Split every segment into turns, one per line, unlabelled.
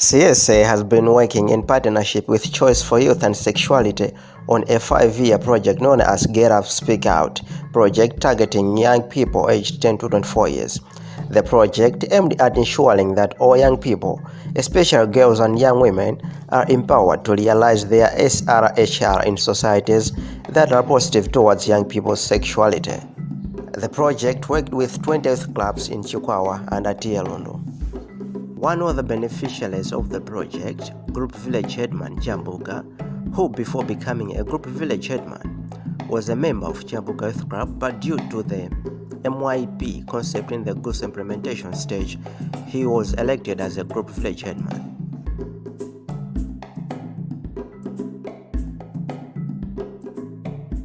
CSA has been working in partnership with Choice for Youth and Sexuality on a 5-year project known as Get Up Speak Out project targeting young people aged 10 to 24 years. The project aimed at ensuring that all young people, especially girls and young women, are empowered to realize their SRHR in societies that are positive towards young people's sexuality. The project worked with 20 youth clubs in Chikwawa and Atielundu. One of the beneficiaries of the project, Group Village Headman Jambuka, who before becoming a Group Village Headman was a member of Jambuka Youth Club, but due to the MYP concept in the GOOS implementation stage, he was elected as a Group Village Headman.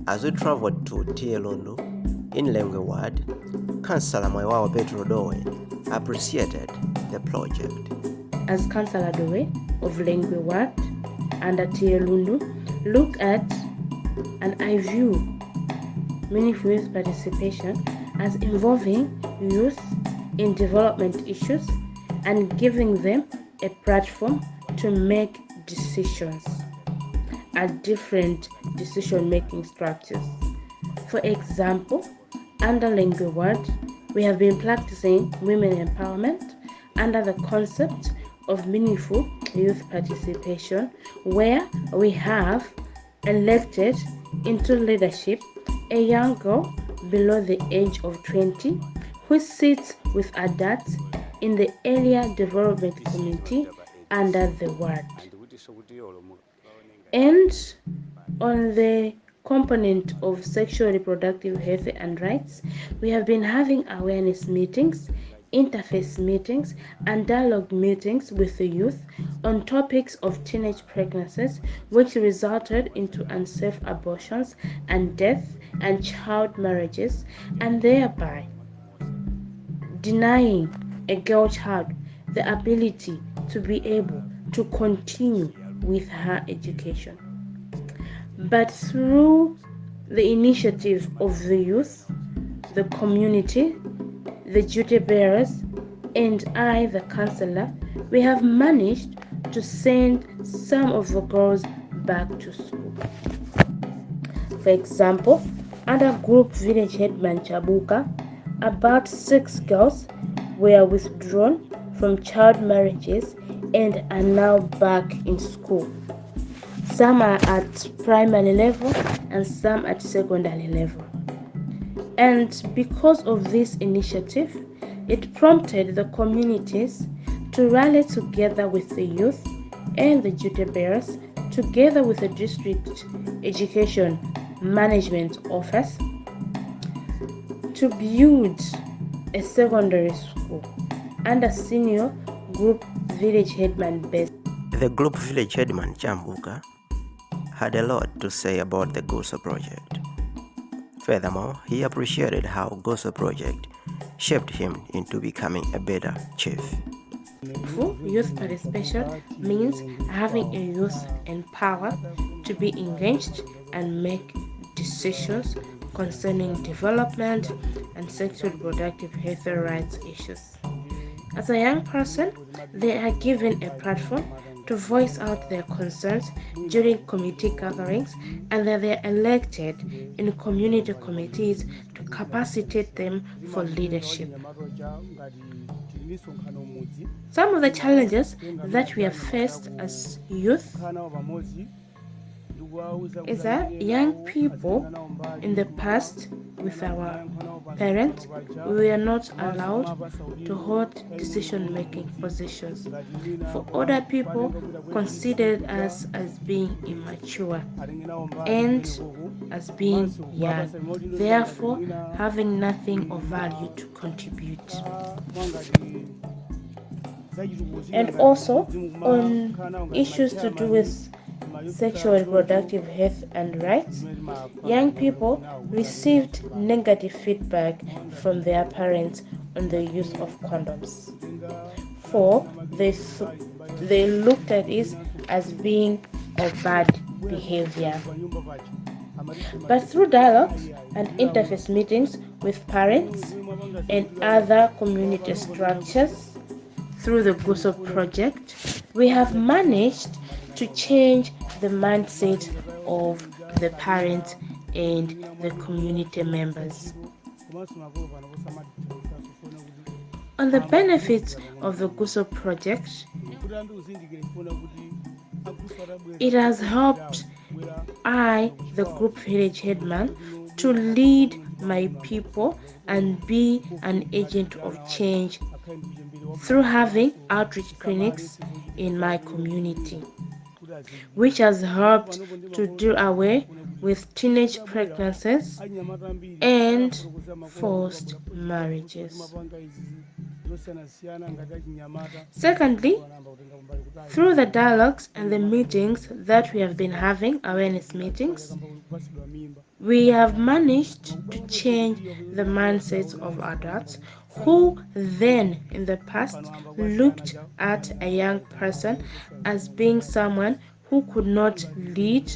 As we traveled to Tielundu in Lengwe Ward, Councillor Mwaiwawa Petro Doe appreciated the project.
As Councillor Doe of Lengwe Ward and Tielundu look at and I view meaningful youth participation as involving youth in development issues and giving them a platform to make decisions at different decision-making structures. For example, under Lengwe Ward, we have been practicing women empowerment under the concept of meaningful youth participation, where we have elected into leadership a young girl below the age of 20 who sits with adults in the Area Development Committee under the ward. And on the component of sexual reproductive health and rights, we have been having awareness meetings, interface meetings, and dialogue meetings with the youth on topics of teenage pregnancies, which resulted into unsafe abortions and death and child marriages, and thereby denying a girl child the ability to be able to continue with her education. But through the initiative of the youth, the community, the duty bearers, and I, the councillor, we have managed to send some of the girls back to school. For example, under Group Village Headman Chabuka, about 6 girls were withdrawn from child marriages and are now back in school. Some are at primary level and some at secondary level. And because of this initiative, it prompted the communities to rally together with the youth and the duty bearers, together with the district education management office, to build a secondary school under senior Group Village Headman base.
The Group Village Headman Jambuka had a lot to say about the GOSO project. Furthermore, he appreciated how GOSO project shaped him into becoming a better chief.
Youth participation means having a youth empowered to be engaged and make decisions concerning development and sexual reproductive health and rights issues. As a young person, they are given a platform to voice out their concerns during committee gatherings, and that they are elected in community committees to capacitate them for leadership. Some of the challenges that we have faced as youth is that young people in the past with our parents, we were not allowed to hold decision-making positions. For other people, considered us as being immature and as being young, therefore having nothing of value to contribute. And also on issues to do with sexual and reproductive health and rights, young people received negative feedback from their parents on the use of condoms. 4. They looked at it as being a bad behavior. But through dialogues and interface meetings with parents and other community structures, through the GUSO project, we have managed to change the mindset of the parents and the community members. On the benefits of the GUSO project, it has helped I, the group village headman, to lead my people and be an agent of change through having outreach clinics in my community, which has helped to do away with teenage pregnancies and forced marriages. Secondly, through the dialogues and the meetings that we have been having, awareness meetings, we have managed to change the mindsets of adults who then in the past looked at a young person as being someone who could not lead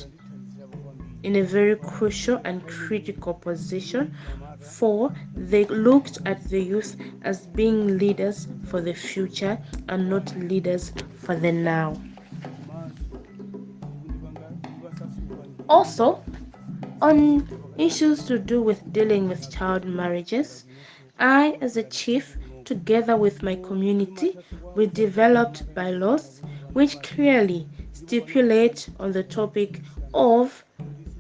in a very crucial and critical position. 4. They looked at the youth as being leaders for the future and not leaders for the now. Also, on issues to do with dealing with child marriages, I, as a chief, together with my community, we developed bylaws which clearly stipulate on the topic of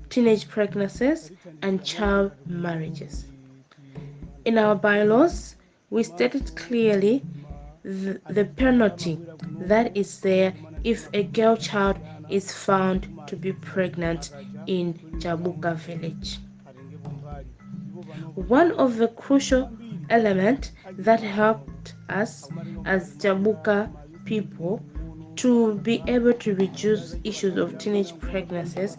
teenage pregnancies and child marriages. In our bylaws, we stated clearly the penalty that is there if a girl child is found to be pregnant in Jabuka village. One of the crucial elements that helped us as Jabuka people to be able to reduce issues of teenage pregnancies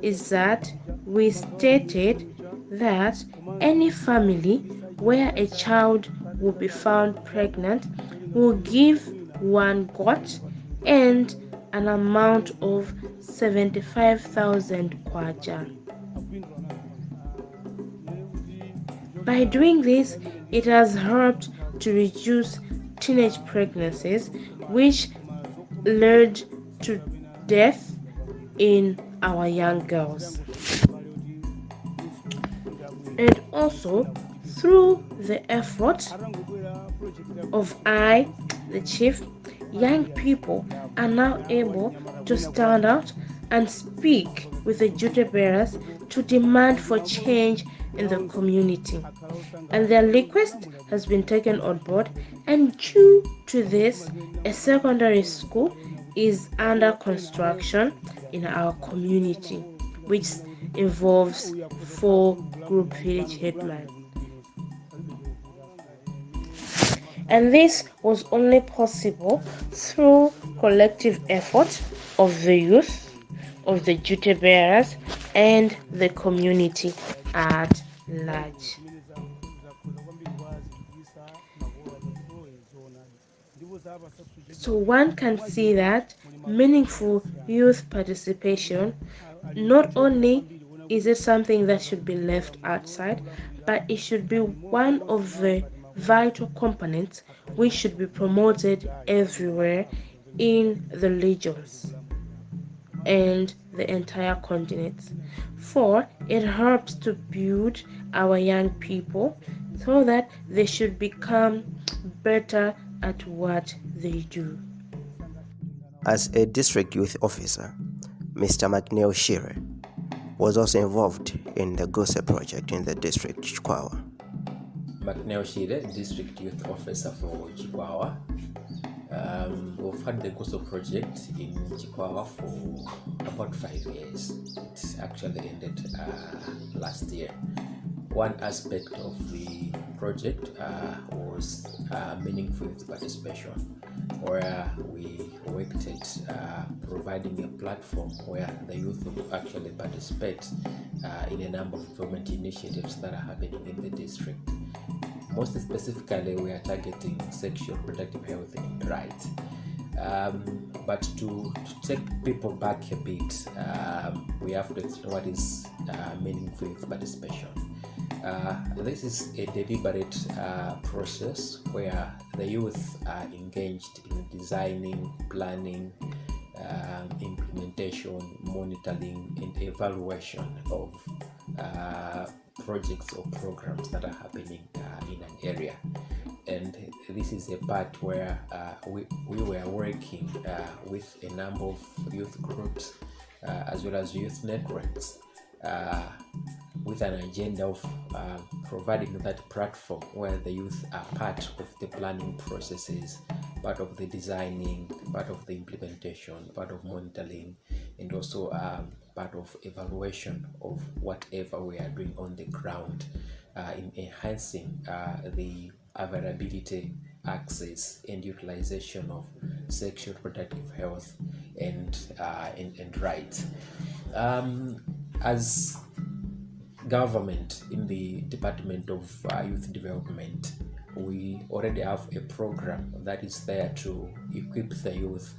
is that we stated that any family where a child will be found pregnant will give one goat and an amount of 75,000 kwacha. By doing this, it has helped to reduce teenage pregnancies, which led to death in our young girls. And also, through the effort of I, the chief, young people are now able to stand out and speak with the duty bearers to demand for change in the community. And their request has been taken on board, and due to this, a secondary school is under construction in our community, which involves 4 group village headmen. And this was only possible through collective effort of the youth, of the duty bearers, and the community at large. So one can see that meaningful youth participation not only is it something that should be left outside, but it should be one of the vital components which should be promoted everywhere in the regions and the entire continent. 4. It helps to build our young people so that they should become better at what they do.
As a district youth officer, Mr. McNeil Shire was also involved in the GOSE project in the district Chikwawa.
McNeil Shire, district youth officer for Chikwawa. We've had the GOSE project in Chikwawa for about 5 years. It actually ended last year. one aspect of the project was meaningful youth participation, where we worked at providing a platform where the youth will actually participate in a number of development initiatives that are happening in the district. Most specifically, we are targeting sexual reproductive health and rights. But to take people back a bit, we have to explain what is meaningful youth participation. This is a deliberate process where the youth are engaged in designing, planning, implementation, monitoring, and evaluation of projects or programs that are happening in an area. And this is a part where we were working with a number of youth groups as well as youth networks with an agenda of providing that platform where the youth are part of the planning processes, part of the designing, part of the implementation, part of monitoring, and also part of evaluation of whatever we are doing on the ground in enhancing the availability, access, and utilization of sexual reproductive health and rights. As government in the Department of Youth Development, we already have a program that is there to equip the youth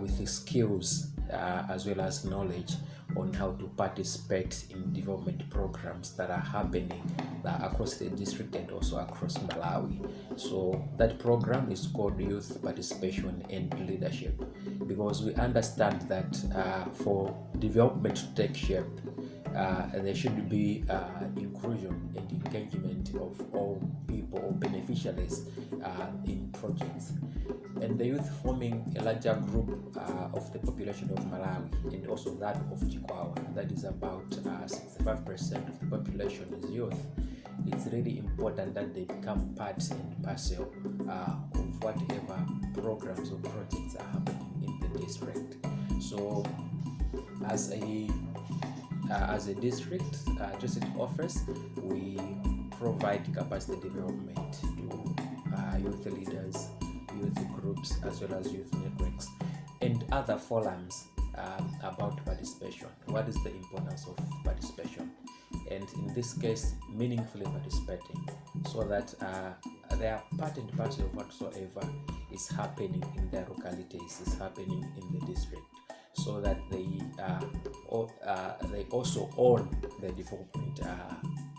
with the skills as well as knowledge on how to participate in development programs that are happening across the district and also across Malawi. So that program is called Youth Participation and Leadership, because we understand that for development to take shape, there should be inclusion and engagement of all people or beneficiaries in projects. And the youth forming a larger group of the population of Malawi and also that of Chikwawa, that is about 65% of the population is youth. It's really important that they become part and parcel of whatever programs or projects are happening in the district. So as a district office, we provide capacity development to youth leaders, youth groups, as well as youth networks, and other forums about participation. What is the importance of participation? And in this case, meaningfully participating, so that they are part and parcel of whatsoever is happening in their localities, is happening in the district, so that they also own the development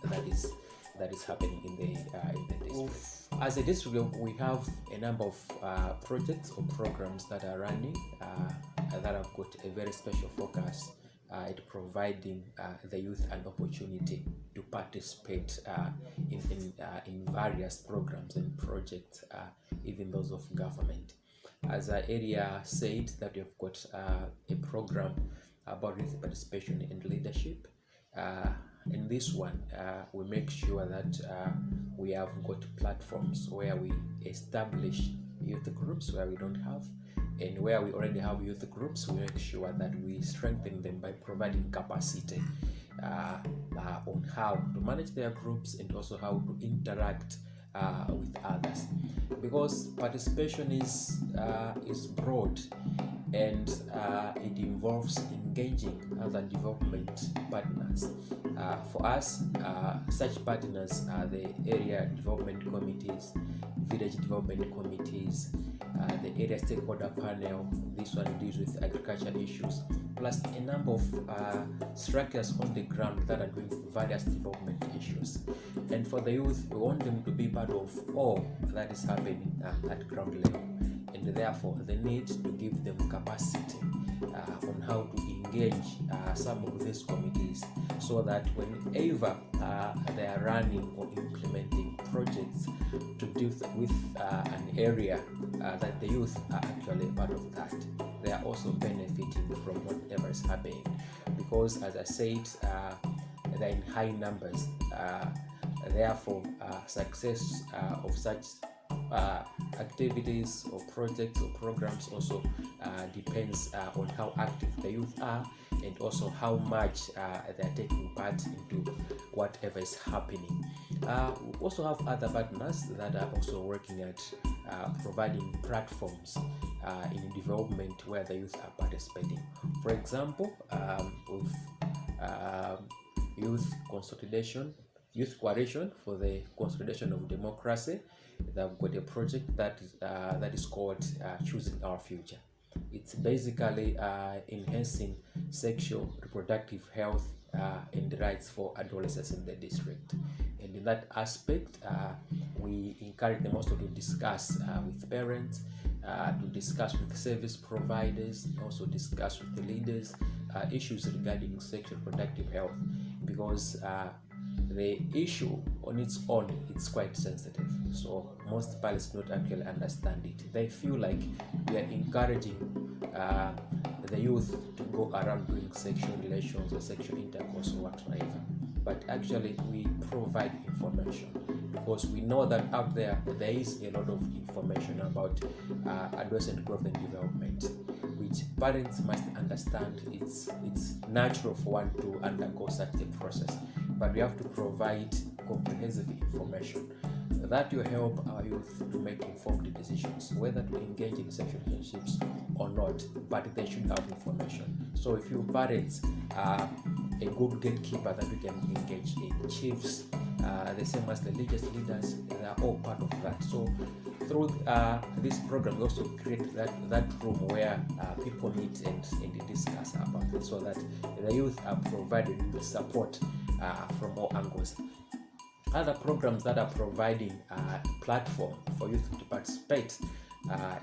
that is happening in the district. As a district, we have a number of projects or programs that are running that have got a very special focus at providing the youth an opportunity to participate in various programs and projects, even those of government. As our area said, that we've got a program about youth participation and leadership. In this one, we make sure that we have got platforms where we establish youth groups where we don't have, and where we already have youth groups, we make sure that we strengthen them by providing capacity on how to manage their groups and also how to interact with others, because participation is broad and it involves engaging other development partners. For us, such partners are the area development committees, village development committees, the area stakeholder panel. This one deals with agriculture issues, plus a number of structures on the ground that are doing various development issues. And for the youth, we want them to be part of all that is happening at ground level, and therefore the need to give them capacity on how to engage some of these committees, so that whenever they are running or implementing projects to deal with an area that the youth are actually part of, that they are also benefiting from whatever is happening, because as I said, they're in high numbers. Therefore, success of such activities or projects or programs also depends on how active the youth are and also how much they are taking part into whatever is happening. We also have other partners that are also working at providing platforms in development where the youth are participating. For example, with Youth Coalition for the Consolidation of Democracy, they've got a project that is called Choosing Our Future. It's basically enhancing sexual reproductive health and rights for adolescents in the district. And in that aspect, we encourage them also to discuss with parents, to discuss with service providers, also discuss with the leaders issues regarding sexual reproductive health, because the issue on its own, it's quite sensitive, so most parents don't actually understand it. They feel like we are encouraging the youth to go around doing sexual relations or sexual intercourse or whatsoever, but actually we provide information, because we know that out there is a lot of information about adolescent growth and development, which parents must understand. It's natural for one to undergo such a process, but we have to provide comprehensive information that will help our youth to make informed decisions whether to engage in sexual relationships or not, but they should have information. So if you parents are a good gatekeeper that we can engage in, chiefs, the same as the religious leaders, they are all part of that. So through this program, we also create that room where people meet and discuss about it, so that the youth are provided with support from all angles. Other programs that are providing a platform for youth to participate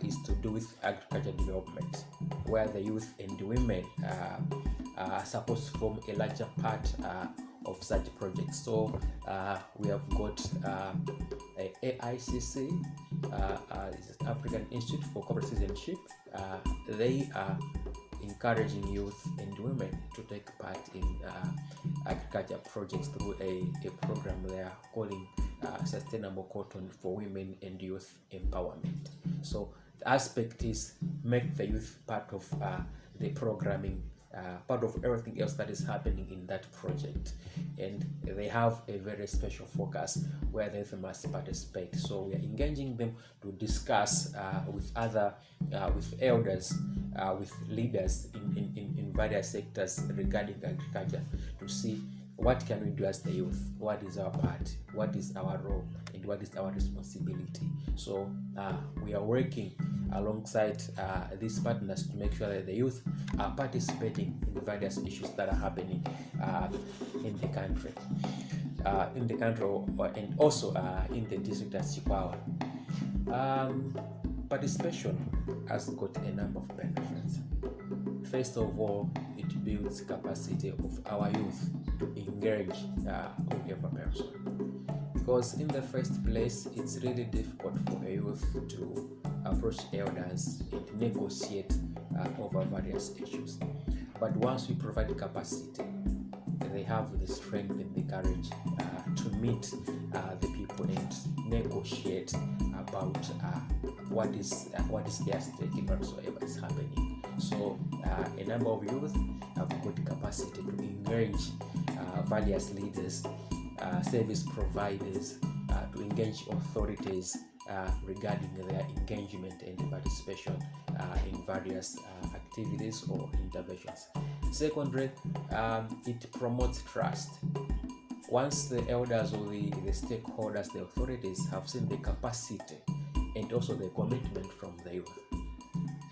is to do with agriculture development, where the youth and the women are supposed to form a larger part of such projects. So we have got AICC, African Institute for Corporate Citizenship. They are encouraging youth and women to take part in agriculture projects through a program they are calling Sustainable Cotton for Women and Youth Empowerment. So the aspect is make the youth part of the programming, part of everything else that is happening in that project, and they have a very special focus where they must participate. So we are engaging them to discuss with other with elders, with leaders in various sectors regarding agriculture, to see what can we do as the youth, what is our part, what is our role, and what is our responsibility. So we are working alongside these partners to make sure that the youth are participating in the various issues that are happening in the country, and also in the district at Chikwawa. Participation has got a number of benefits. First of all, it builds capacity of our youth to engage whoever person, because in the first place, it's really difficult for a youth to approach elders and negotiate over various issues. But once we provide capacity, they have the strength and the courage to meet the people and negotiate about what is their stake in whatsoever is happening. So a number of youth have got capacity to engage various leaders, service providers, to engage authorities regarding their engagement and participation in various activities or interventions. Secondly, it promotes trust. Once the elders or the stakeholders, the authorities have seen the capacity and also the commitment from the youth,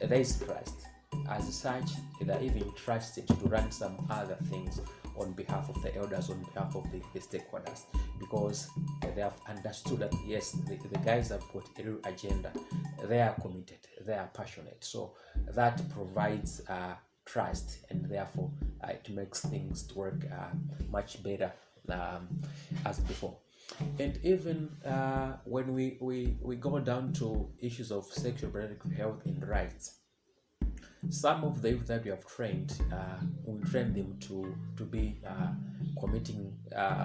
there is trust. As such, they are even trusted to run some other things on behalf of the elders, on behalf of the stakeholders, because they have understood that yes, the guys have got a real agenda, they are committed, they are passionate. So that provides trust, and therefore it makes things to work much better as before. And even when we go down to issues of sexual reproductive health and rights, some of the youth that we have trained, we train them to be committing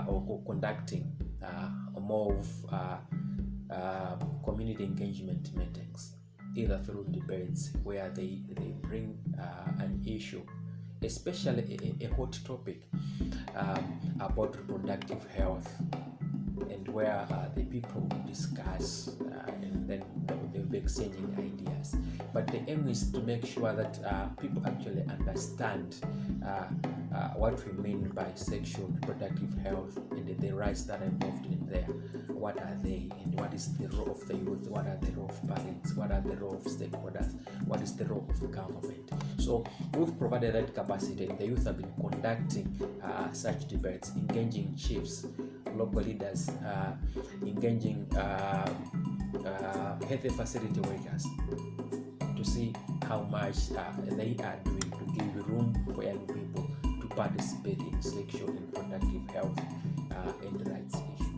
or conducting more of community engagement meetings, either through debates where they bring an issue especially a hot topic about reproductive health, and where the people discuss and then they'll be exchanging ideas. But the aim is to make sure that people actually understand what we mean by sexual reproductive health and the rights that are involved in there. What are they, and what is the role of the youth? What are the role of parents? What are the role of stakeholders? What is the role of the government? So we've provided that capacity, and the youth have been conducting such debates, engaging chiefs, local leaders, engaging health facility workers to see how much they are doing to give room for young people to participate in sexual and reproductive health and rights issues.